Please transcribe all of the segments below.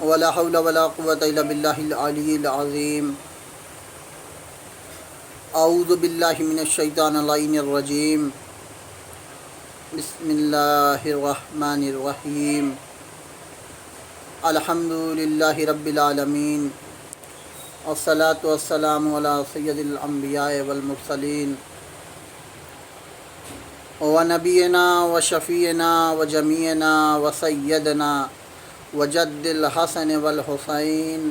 ولا حول ولا قوة إلا بالله العلي العظيم أعوذ بالله من الشيطان اللعين الرجيم بسم الله الرحمن الرحيم الحمد لله رب العالمين والصلاة والسلام على سيد الأنبياء والمرسلين ونبينا وشفينا وجميعنا وسيدنا وجد الحسن والحسين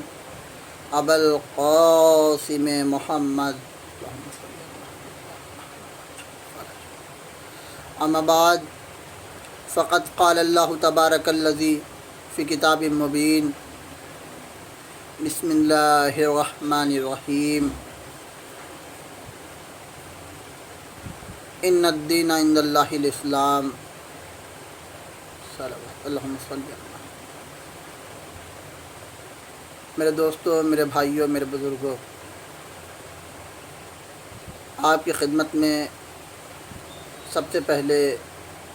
أبا القاسم محمد أما بعد فقد قال الله تبارك الذي في كتاب مبين بسم الله الرحمن الرحيم ان الدین عند اللہ الاسلام اللہم صلی اللہ. میرے دوستوں، میرے بھائیوں، میرے بزرگوں، آپ کی خدمت میں سب سے پہلے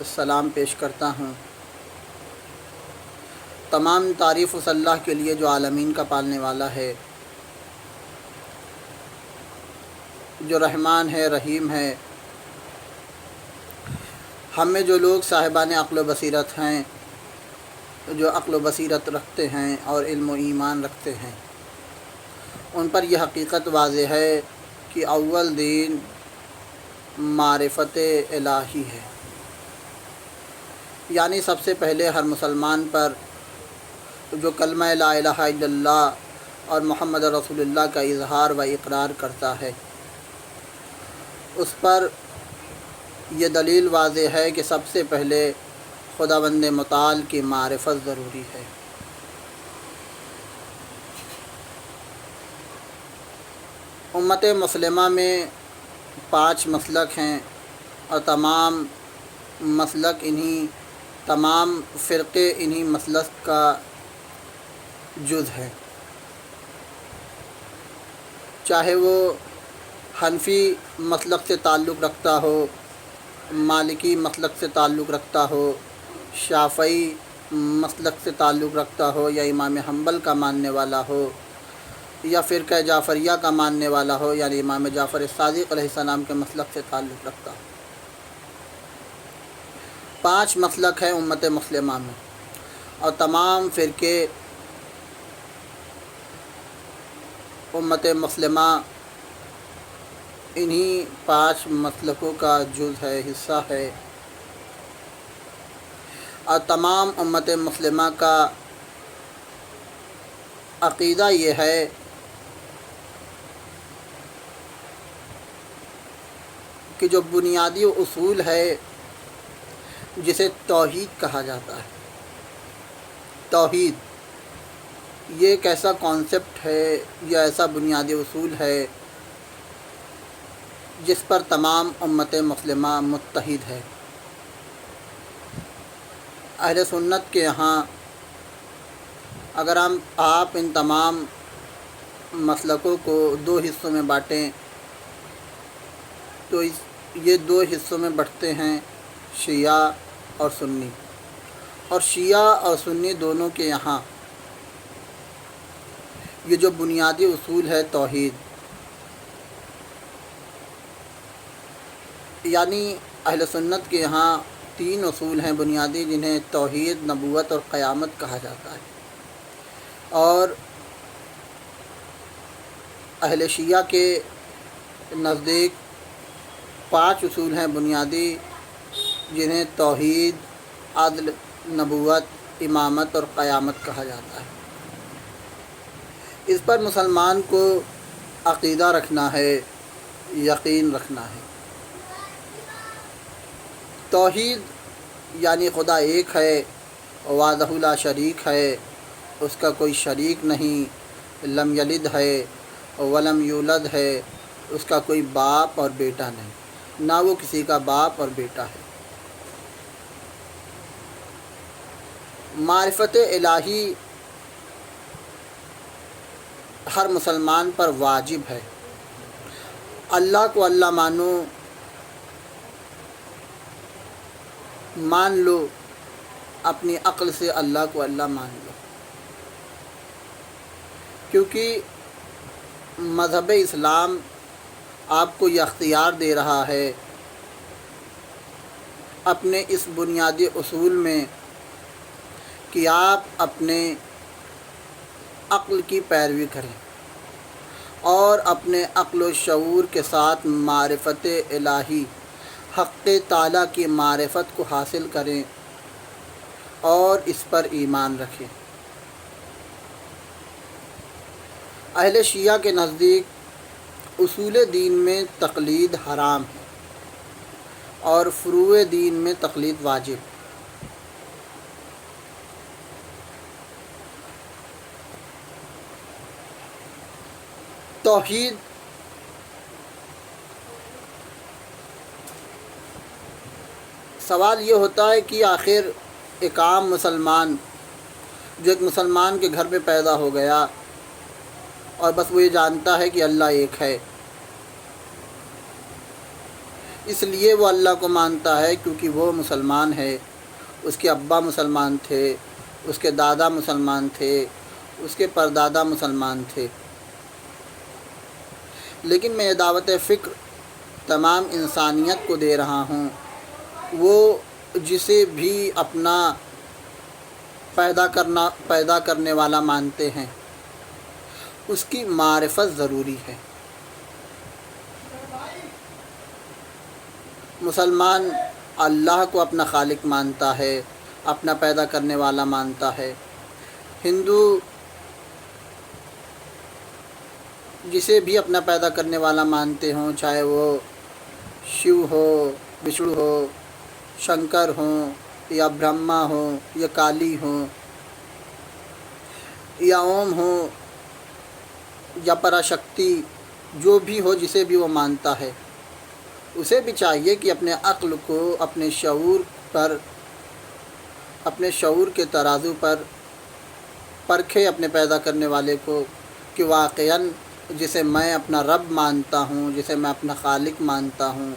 سلام پیش کرتا ہوں. تمام تعریف اس اللہ کے لیے جو عالمین کا پالنے والا ہے، جو رحمان ہے، رحیم ہے. ہم میں جو لوگ صاحبان عقل و بصیرت ہیں، جو عقل و بصیرت رکھتے ہیں اور علم و ایمان رکھتے ہیں، ان پر یہ حقیقت واضح ہے کہ اول دین معرفت الہی ہے. یعنی سب سے پہلے ہر مسلمان پر جو کلمہ لا الہ الا اللہ اور محمد رسول اللہ کا اظہار و اقرار کرتا ہے، اس پر یہ دلیل واضح ہے کہ سب سے پہلے خداوند متعال کی معرفت ضروری ہے. امت مسلمہ میں 5 مسلک ہیں اور تمام فرقے انہی مسلک کا جز ہے. چاہے وہ حنفی مسلک سے تعلق رکھتا ہو، مالکی مسلک سے تعلق رکھتا ہو، شافعی مسلک سے تعلق رکھتا ہو، یا امام حنبل کا ماننے والا ہو، یا فرقہ جعفریہ کا ماننے والا ہو، یعنی امام جعفر صادق علیہ السلام کے مسلک سے تعلق رکھتا ہو. 5 مسلک ہیں امت مسلمہ میں، اور تمام فرقے امت مسلمہ انہی 5 مسلکوں کا جز ہے، حصہ ہے. اور تمام امت مسلمہ کا عقیدہ یہ ہے کہ جو بنیادی اصول ہے جسے توحید کہا جاتا ہے، توحید یہ ایک ایسا کانسیپٹ ہے یا ایسا بنیادی اصول ہے جس پر تمام امت مسلمہ متحد ہے. اہل سنت کے یہاں اگر آپ ان تمام مسلکوں کو 2 حصوں میں بانٹیں تو یہ 2 حصوں میں بٹتے ہیں، شیعہ اور سنی. اور شیعہ اور سنی دونوں کے یہاں یہ جو بنیادی اصول ہے توحید، یعنی اہل سنت کے یہاں 3 اصول ہیں بنیادی، جنہیں توحید، نبوت اور قیامت کہا جاتا ہے. اور اہل شیعہ کے نزدیک 5 اصول ہیں بنیادی، جنہیں توحید، عدل، نبوت، امامت اور قیامت کہا جاتا ہے. اس پر مسلمان کو عقیدہ رکھنا ہے، یقین رکھنا ہے. توحید یعنی خدا ایک ہے، وحدہ لا شریک ہے، اس کا کوئی شریک نہیں. لم یلد ہے ولم یولد ہے، اس کا کوئی باپ اور بیٹا نہیں، نہ وہ کسی کا باپ اور بیٹا ہے. معرفت الہی ہر مسلمان پر واجب ہے. اللہ کو اللہ مانو، مان لو، اپنی عقل سے اللہ کو اللہ مان لو. کیونکہ مذہب اسلام آپ کو یہ اختیار دے رہا ہے اپنے اس بنیادی اصول میں کہ آپ اپنے عقل کی پیروی کریں اور اپنے عقل و شعور کے ساتھ معرفت الہی حق تعالیٰ کی معرفت کو حاصل کریں اور اس پر ایمان رکھیں۔ اہل شیعہ کے نزدیک اصول دین میں تقلید حرام ہے اور فروع دین میں تقلید واجب۔ توحید سوال یہ ہوتا ہے کہ آخر ایک عام مسلمان جو ایک مسلمان کے گھر میں پیدا ہو گیا اور بس وہ یہ جانتا ہے کہ اللہ ایک ہے، اس لیے وہ اللہ کو مانتا ہے کیونکہ وہ مسلمان ہے، اس کے ابا مسلمان تھے، اس کے دادا مسلمان تھے، اس کے پردادا مسلمان تھے۔ لیکن میں یہ دعوت فکر تمام انسانیت کو دے رہا ہوں، وہ جسے بھی اپنا پیدا کرنے والا مانتے ہیں، اس کی معرفت ضروری ہے۔ مسلمان اللہ کو اپنا خالق مانتا ہے، اپنا پیدا کرنے والا مانتا ہے۔ ہندو جسے بھی اپنا پیدا کرنے والا مانتے ہوں، چاہے وہ شیو ہو، وشنو ہو، شنکر ہوں یا برہما ہوں یا کالی ہوں یا اوم ہوں یا پراشکتی، جو بھی ہو جسے بھی وہ مانتا ہے، اسے بھی چاہیے کہ اپنے عقل کو اپنے شعور کے ترازو پر پرکھے اپنے پیدا کرنے والے کو کہ واقعاً جسے میں اپنا رب مانتا ہوں، جسے میں اپنا خالق مانتا ہوں،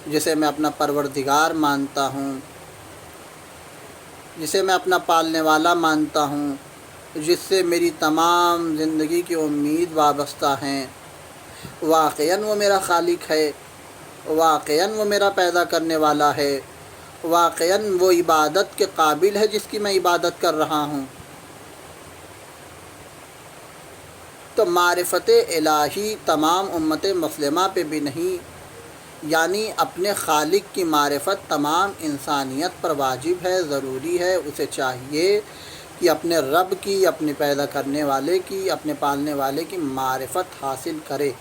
جسے میں اپنا پروردگار مانتا ہوں، جسے میں اپنا پالنے والا مانتا ہوں، جس سے میری تمام زندگی کی امید وابستہ ہیں، واقعاً وہ میرا خالق ہے، واقعاً وہ میرا پیدا کرنے والا ہے، واقعاً وہ عبادت کے قابل ہے جس کی میں عبادت کر رہا ہوں۔ تو معرفت الہی تمام امت مسلمہ پہ بھی نہیں، یعنی اپنے خالق کی معرفت تمام انسانیت پر واجب ہے، ضروری ہے۔ اسے چاہیے کہ اپنے رب کی، اپنے پیدا کرنے والے کی، اپنے پالنے والے کی معرفت حاصل کرے،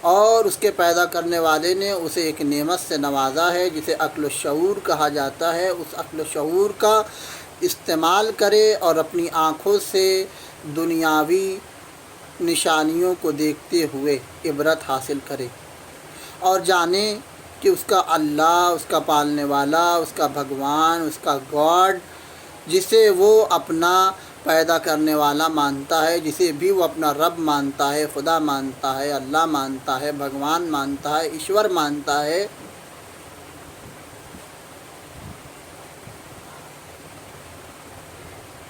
اور اس کے پیدا کرنے والے نے اسے ایک نعمت سے نوازا ہے جسے عقل و شعور کہا جاتا ہے۔ اس عقل و شعور کا استعمال کرے اور اپنی آنکھوں سے دنیاوی نشانیوں کو دیکھتے ہوئے عبرت حاصل کرے اور جانے کہ اس کا اللہ، اس کا پالنے والا، اس کا بھگوان، اس کا گاڈ، جسے وہ اپنا پیدا کرنے والا مانتا ہے، جسے بھی وہ اپنا رب مانتا ہے، خدا مانتا ہے، اللہ مانتا ہے، بھگوان مانتا ہے، ایشور مانتا ہے،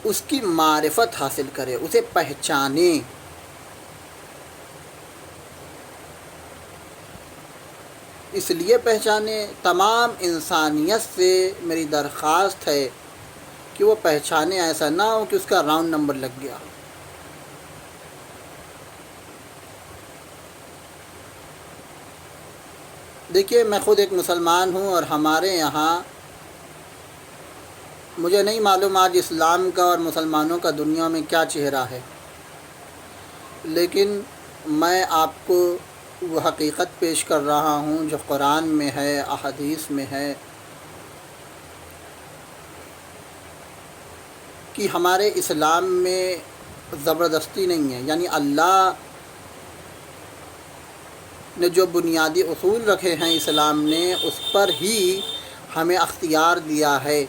اس کی معرفت حاصل کرے، اسے پہچانے۔ اس لیے پہچانے، تمام انسانیت سے میری درخواست ہے کہ وہ پہچانے، ایسا نہ ہو کہ اس کا راؤنڈ نمبر لگ گیا۔ دیکھیے، میں خود ایک مسلمان ہوں اور ہمارے یہاں مجھے نہیں معلوم آج اسلام کا اور مسلمانوں کا دنیا میں کیا چہرہ ہے، لیکن میں آپ کو وہ حقیقت پیش کر رہا ہوں جو قرآن میں ہے، احادیث میں ہے، کہ ہمارے اسلام میں زبردستی نہیں ہے، یعنی اللہ نے جو بنیادی اصول رکھے ہیں اسلام نے، اس پر ہی ہمیں اختیار دیا ہے۔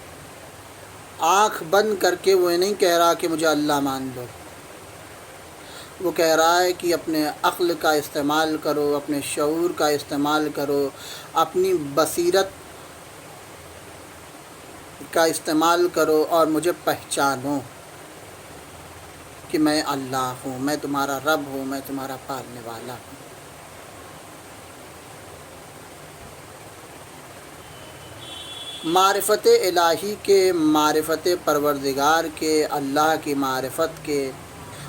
آنکھ بند کر کے وہ نہیں کہہ رہا کہ مجھے اللہ مان لو، وہ کہہ رہا ہے کہ اپنے عقل کا استعمال کرو، اپنے شعور کا استعمال کرو، اپنی بصیرت کا استعمال کرو اور مجھے پہچانو کہ میں اللہ ہوں، میں تمہارا رب ہوں، میں تمہارا پالنے والا ہوں۔ معرفت الہی کے، معرفت پروردگار کے، اللہ کی معرفت کے،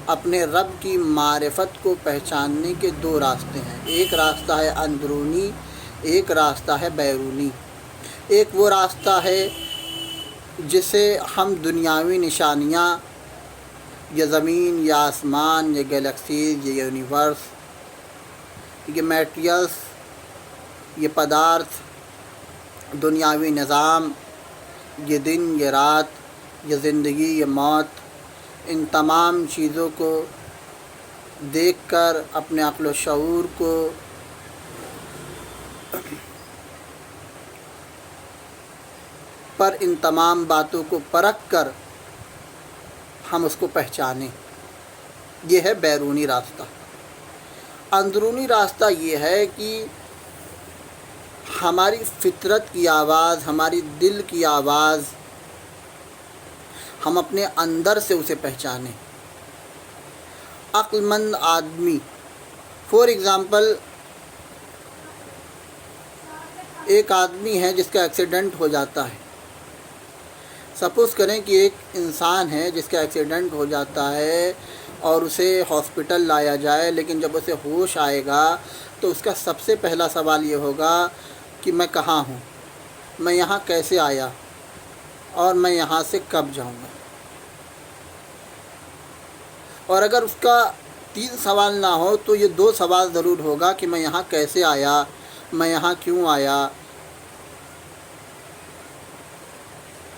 اپنے رب کی معرفت کو پہچاننے کے دو راستے ہیں۔ ایک راستہ ہے اندرونی، ایک راستہ ہے بیرونی۔ ایک وہ راستہ ہے جسے ہم دنیاوی نشانیاں، یا زمین یا آسمان یا گلیکسیز یا یونیورس، یہ میٹیریلز، یہ پدارتھ، دنیاوی نظام، یہ دن یہ رات، یہ زندگی یہ موت، ان تمام چیزوں کو دیکھ کر اپنے عقل و شعور کو پر ان تمام باتوں کو پرکھ کر ہم اس کو پہچانیں، یہ ہے بیرونی راستہ۔ اندرونی راستہ یہ ہے کہ ہماری فطرت کی آواز، ہماری دل کی آواز، ہم اپنے اندر سے اسے پہچانیں۔ عقل مند آدمی، فور ایگزامپل، ایک آدمی ہے جس کا ایکسیڈنٹ ہو جاتا ہے۔ سپوز کریں کہ ایک انسان ہے جس کا ایکسیڈنٹ ہو جاتا ہے اور اسے ہاسپٹل لایا جائے، لیکن جب اسے ہوش آئے گا تو اس کا سب سے پہلا سوال یہ ہوگا کہ میں کہاں ہوں، میں یہاں کیسے آیا، اور میں یہاں سے کب جاؤں گا۔ اور اگر اس کا 3 سوال نہ ہو تو یہ 2 سوال ضرور ہوگا کہ میں یہاں کیسے آیا، میں یہاں کیوں آیا،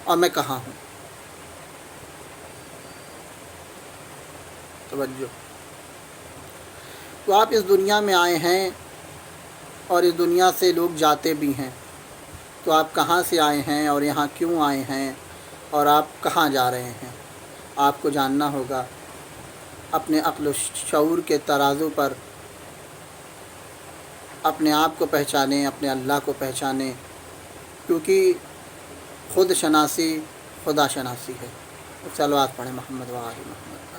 اور میں کہاں ہوں۔ توجہ۔ تو آپ اس دنیا میں آئے ہیں اور اس دنیا سے لوگ جاتے بھی ہیں، تو آپ کہاں سے آئے ہیں اور یہاں کیوں آئے ہیں اور آپ کہاں جا رہے ہیں، آپ کو جاننا ہوگا۔ اپنے عقل و شعور کے ترازو پر اپنے آپ کو پہچانیں، اپنے اللہ کو پہچانیں، کیونکہ خود شناسی خدا شناسی ہے۔ صلوات پڑھیں محمد و آل محمد۔